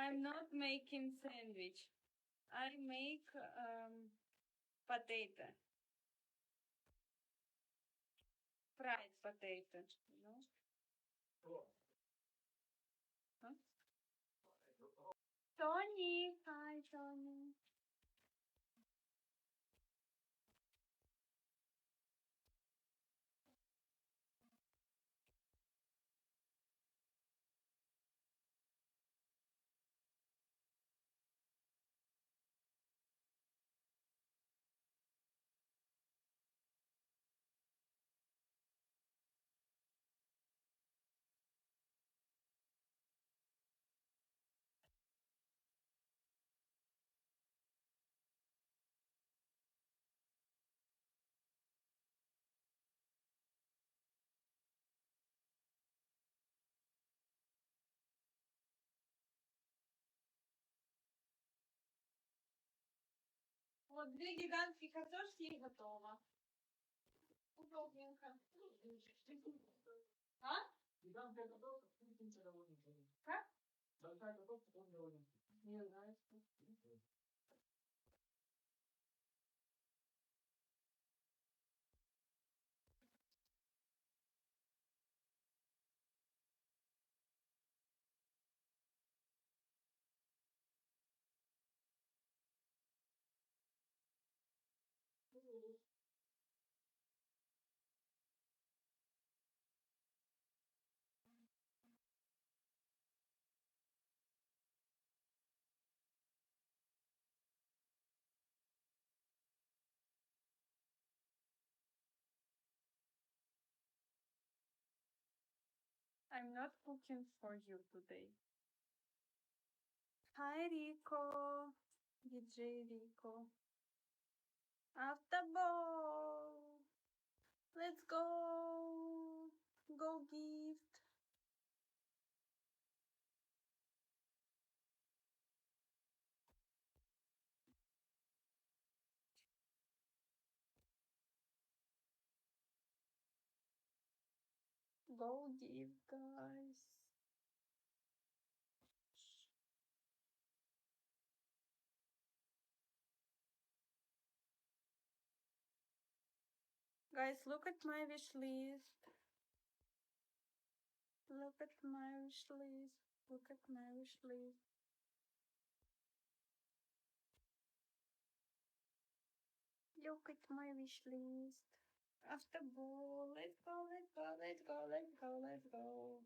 I'm not making sandwich. I make potato. Fried potato, you know? Huh? Tony, hi Tony. Вот 2 гигантские картошки и готово. Удобненько. А? Гигантская картошка, вкусненькая довольно-таки. Как? Большая картошка тоже довольно-таки. Мне нравится. I'm not cooking for you today. Hi Rico, DJ Rico. After ball. Let's go. Go gift. Go gift, guys. Guys, look at my wish list. Look at my wish list. Look at my wish list. Look at my wish list. After ball, let's go, let's go, let's go, let's go, let's go.